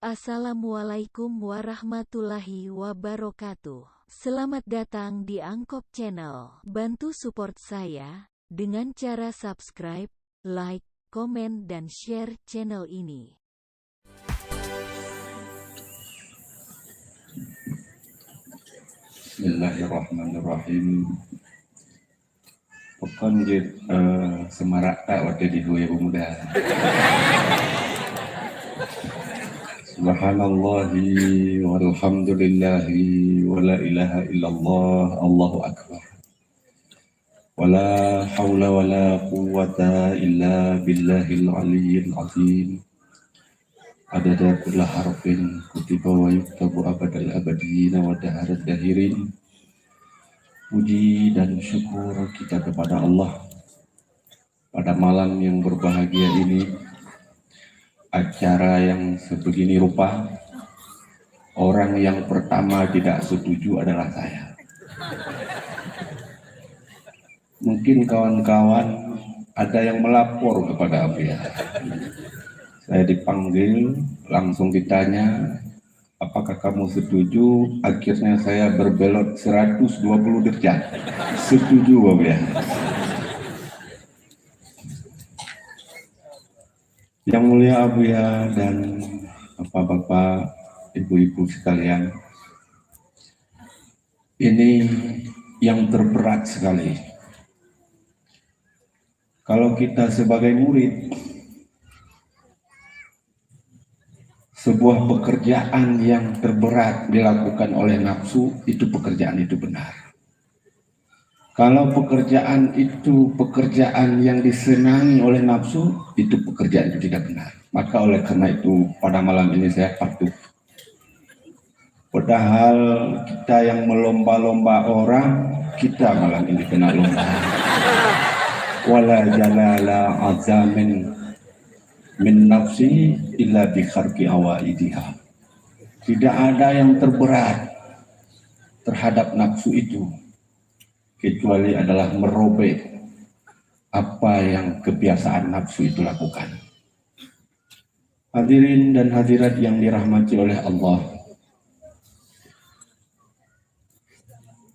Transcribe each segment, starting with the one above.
Assalamualaikum warahmatullahi wabarakatuh. Selamat datang di Angkop Channel. Bantu support saya dengan cara subscribe, like, komen dan share channel ini. Bismillahirrahmanirrahim. Pokoknya semarak tak waktu di dua muda. Subhanallahi walhamdulillahi wa la ilaha illallah, Allahu akbar. Wa la hawla wa la quwwata illa billahil aliyyil azim. Adada kulla harfin kutiba wa yuktabu abadal abadina wa daharat dahirin. Puji dan syukur kita kepada Allah pada malam yang berbahagia ini. Acara yang sebegini rupa, orang yang pertama tidak setuju adalah saya. Mungkin kawan-kawan ada yang melapor kepada Abia. Saya dipanggil, langsung ditanya, apakah kamu setuju? Akhirnya saya berbelot 120 derajat. Setuju, Abia. Yang mulia Abuya dan bapak-bapak, ibu-ibu sekalian, ini yang terberat sekali. Kalau kita sebagai murid, sebuah pekerjaan yang terberat dilakukan oleh nafsu, itu pekerjaan itu benar. Kalau pekerjaan itu pekerjaan yang disenangi oleh nafsu, itu pekerjaan itu tidak benar. Maka oleh karena itu pada malam ini saya patuh. Padahal kita yang melomba-lomba orang, kita malam ini kena lomba. Wala jalala azamin min nafsi illa bi kharqi awaidiha. Tidak ada yang terberat terhadap nafsu itu kecuali adalah merobek apa yang kebiasaan nafsu itu lakukan. Hadirin dan hadirat yang dirahmati oleh Allah,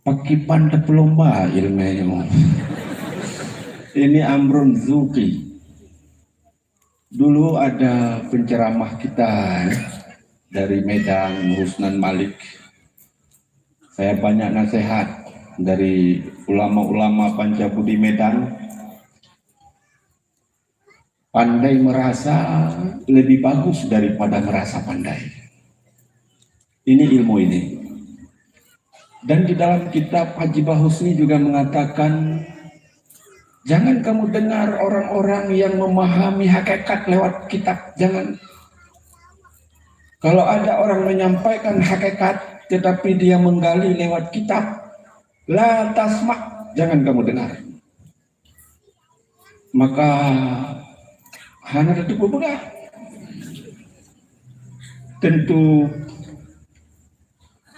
pakipan pelomba ilmunya. Ini Amrun Zuki. Dulu ada penceramah kita dari Medan, Rusnan Malik. Saya banyak nasihat dari ulama-ulama Pancabudi Medan. Pandai merasa lebih bagus daripada merasa pandai. Ini ilmu ini. Dan di dalam kitab Haji Bahusni juga mengatakan, jangan kamu dengar orang-orang yang memahami hakikat lewat kitab. Jangan. Kalau ada orang menyampaikan hakikat tetapi dia menggali lewat kitab, la tasma', jangan kamu dengar. Maka hana itu berbeda. Tentu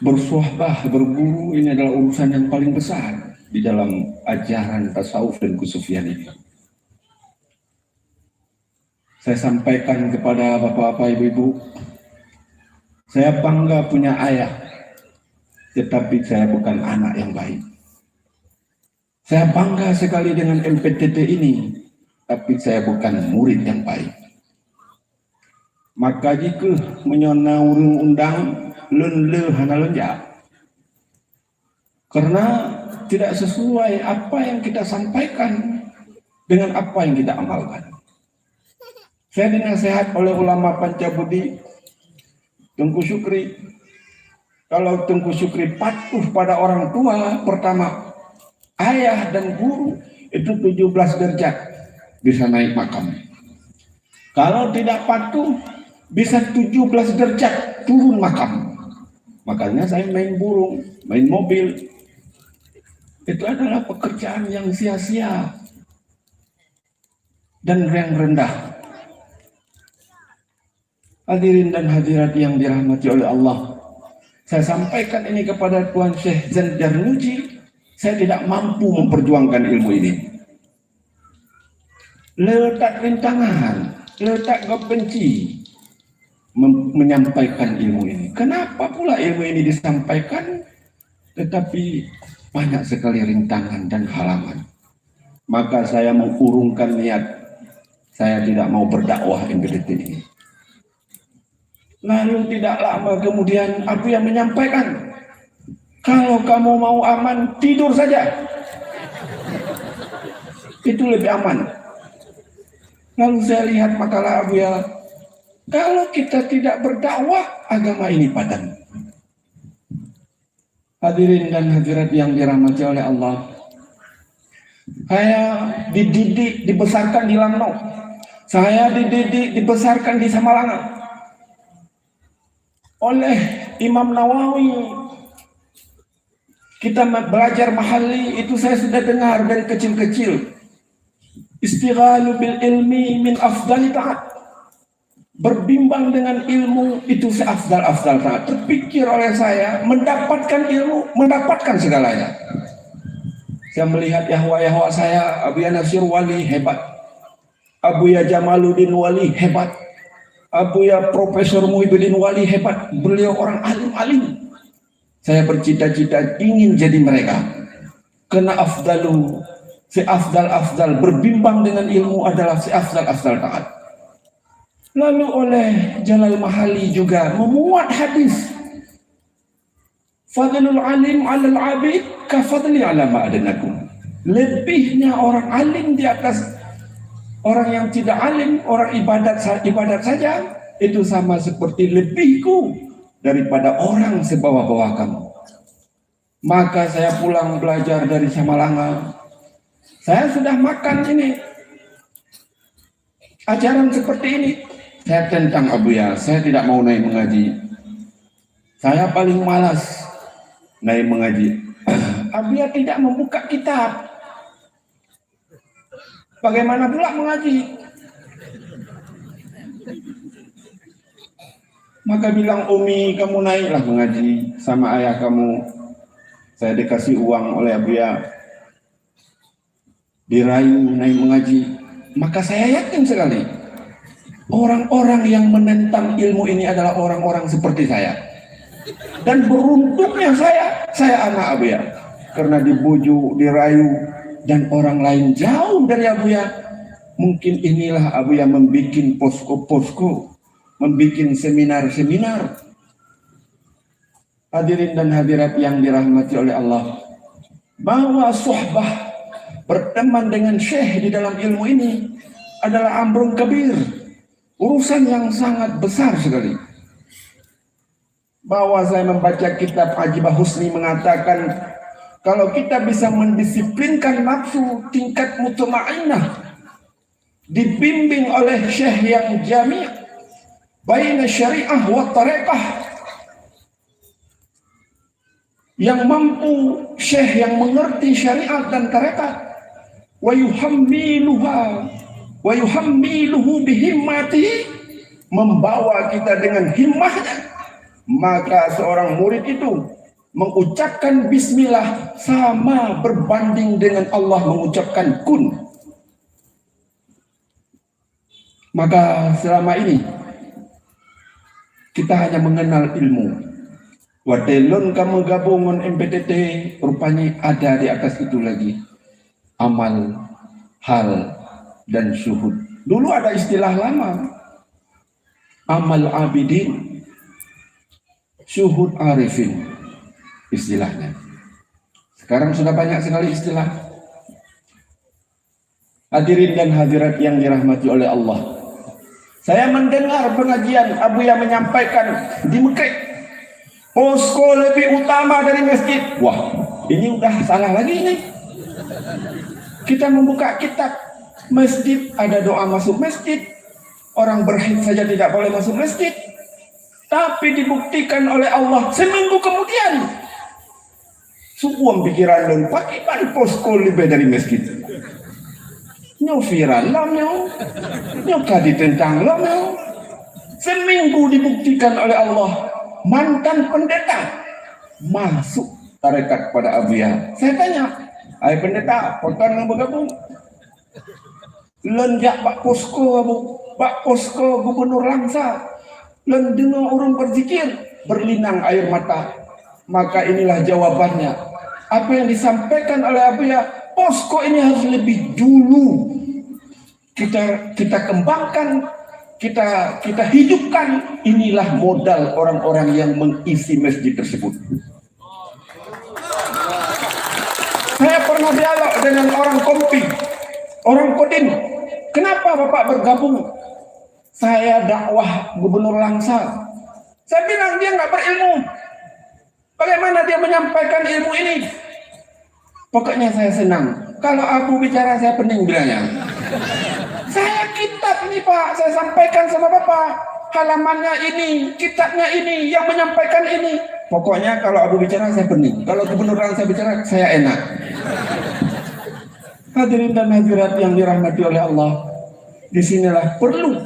bersuhbah, berguru ini adalah urusan yang paling besar di dalam ajaran tasawuf dan kesufian ini. Saya sampaikan kepada bapak-bapak, ibu-ibu, saya bangga punya ayah, tetapi saya bukan anak yang baik. Saya bangga sekali dengan MPTT ini, tapi saya bukan murid yang baik. Maka jika menyona undang le hana lonjak, karena tidak sesuai apa yang kita sampaikan dengan apa yang kita amalkan. Saya dinasihat oleh ulama Pancabudi, Tengku Syukri, kalau Tengku Syukri patuh pada orang tua, pertama ayah dan guru, itu 17 derajat bisa naik makam. Kalau tidak patuh, bisa 17 derajat turun makam. Makanya saya main burung, main mobil. Itu adalah pekerjaan yang sia-sia dan yang rendah. Hadirin dan hadirat yang dirahmati oleh Allah, saya sampaikan ini kepada Tuan Syekh Zain Jarnuji. Saya tidak mampu memperjuangkan ilmu ini. Letak rintangan, letak kebenci, menyampaikan ilmu ini. Kenapa pula ilmu ini disampaikan, tetapi banyak sekali rintangan dan halangan. Maka saya mengurungkan niat, saya tidak mau berdakwah MPDT ini. Lalu tidak lama kemudian aku yang menyampaikan, kalau kamu mau aman, tidur saja. Itu lebih aman. Lalu saya lihat makalah Abu Ya, kalau kita tidak berdakwah, agama ini padam. Hadirin dan hadirat yang dirahmati oleh Allah, saya dididik, dibesarkan di Langno. Saya dididik, dibesarkan di Samalanga oleh Imam Nawawi. Kita belajar mahali, itu saya sudah dengar dari kecil-kecil. Istighalu bil ilmi min afdali ta'at. Berbimbang dengan ilmu itu seafdal-afdal ta'at. Terpikir oleh saya, mendapatkan ilmu, mendapatkan segalanya. Saya melihat Yahwa saya, Abu Ya Nasir Wali hebat, Abu Ya Jamaluddin Wali hebat, Abu Ya Profesor Muhyiddin Wali hebat. Beliau orang alim-alim. Saya bercita-cita ingin jadi mereka. Karena afdalu, seafdal-afdal, berbimbang dengan ilmu adalah seafdal-afdal taat. Lalu oleh Jalal Mahali juga memuat hadis, fadlul alim alal abid kafadli ala ma'adanakum. Lebihnya orang alim di atas orang yang tidak alim, orang ibadat saja, itu sama seperti lebihku daripada orang sebawah-bawah kamu. Maka saya pulang belajar dari Samalanga. Saya sudah makan ini, ajaran seperti ini. Saya tentang Abu Ya, saya tidak mau naik mengaji. Saya paling malas naik mengaji. Abu Ya tidak membuka kitab. Bagaimana pula mengaji? Maka bilang Umi, kamu naiklah mengaji sama ayah kamu. Saya dikasih uang oleh Abu Ya, dirayu naik mengaji. Maka saya yakin sekali, orang-orang yang menentang ilmu ini adalah orang-orang seperti saya. Dan beruntungnya saya anak Abu Ya, karena dibujuk, dirayu, dan orang lain jauh dari Abu Ya. Mungkin inilah Abu Ya membuat posko-posko, membuat seminar-seminar. Hadirin dan hadirat yang dirahmati oleh Allah, bahwa suhbah, berteman dengan syekh di dalam ilmu ini adalah amrun kabir, urusan yang sangat besar sekali. Bahwa saya membaca kitab Ajibah Husni mengatakan, kalau kita bisa mendisiplinkan nafsu tingkat mutmainnah, dibimbing oleh syekh yang jami' baina syariah wa tariqah, yang mampu, syekh yang mengerti syariat dan tarekat, wa yuhammiluhu bihimmati, membawa kita dengan himmahnya, maka seorang murid itu mengucapkan bismillah sama berbanding dengan Allah mengucapkan kun. Maka selama ini kita hanya mengenal ilmu. Wadelon kamu gabungan MPTT, rupanya ada di atas itu lagi amal, hal, dan syuhud. Dulu ada istilah lama, amal abidin, syuhud arifin, istilahnya. Sekarang sudah banyak sekali istilah. Hadirin dan hadirat yang dirahmati oleh Allah, saya mendengar pengajian Abu yang menyampaikan di Mekah, posko lebih utama dari masjid. Wah, ini udah salah lagi ini. Kita membuka kitab masjid, ada doa masuk masjid. Orang berhaid saja tidak boleh masuk masjid. Tapi dibuktikan oleh Allah seminggu kemudian, suam pikiran dan pakai posko lebih dari masjid. Nyo viral lah nyo kadi tentang lah. Seminggu dibuktikan oleh Allah, mantan pendeta masuk tarekat pada Abu Ya. Saya tanya, hai pendeta, poton yang bergabung? Lenjak Pak Posko, Pak Posko Gubernur Langsa, lan dengar orang berzikir berlinang air mata. Maka inilah jawabannya. Apa yang disampaikan oleh Abu ya, posko ini harus lebih dulu kita kembangkan, kita hidupkan. Inilah modal orang-orang yang mengisi masjid tersebut. Saya pernah dialog dengan orang Kompi, orang Kodim. Kenapa Bapak bergabung? Saya dakwah Gubernur Langsa. Saya bilang dia nggak berilmu. Bagaimana dia menyampaikan ilmu ini? Pokoknya saya senang. Kalau aku bicara saya pening bilangnya. Saya kitab nih Pak, saya sampaikan sama Bapak. Halamannya ini, kitabnya ini, yang menyampaikan ini. Pokoknya kalau aku bicara saya pening. Kalau Gubernur Langsa bicara saya enak. Hadirin dan hadirat yang dirahmati oleh Allah, disinilah perlu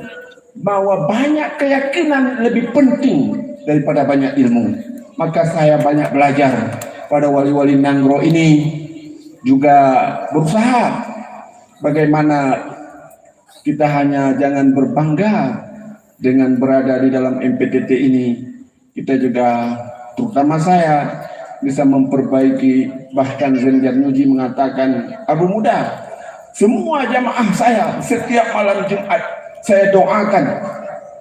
bahwa banyak keyakinan lebih penting daripada banyak ilmu. Maka saya banyak belajar pada wali-wali Nanggro ini, juga berusaha bagaimana kita hanya jangan berbangga dengan berada di dalam MPTT ini. Kita juga, terutama saya, bisa memperbaiki. Bahkan Zenjar Nuji mengatakan, Abu Muda, semua jamaah saya setiap malam Jumat saya doakan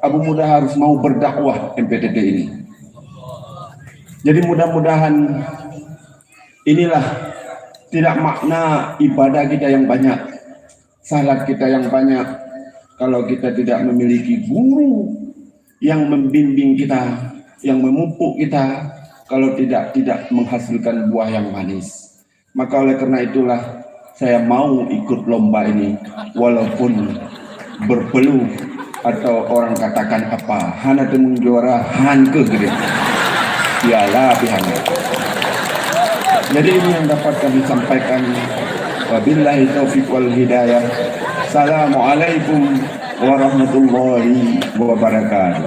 Abu Muda harus mau berdakwah MPTT ini. Jadi mudah-mudahan inilah tidak makna ibadah kita yang banyak, salat kita yang banyak, kalau kita tidak memiliki guru yang membimbing kita, yang memupuk kita, kalau tidak menghasilkan buah yang manis. Maka oleh karena itulah saya mau ikut lomba ini, walaupun berpeluh atau orang katakan apa, hana temun juara han ke gede. Piala pihaknya. Jadi ini yang dapat kami sampaikan. Wabillahi taufiq wal hidayah. Assalamualaikum warahmatullahi wabarakatuh.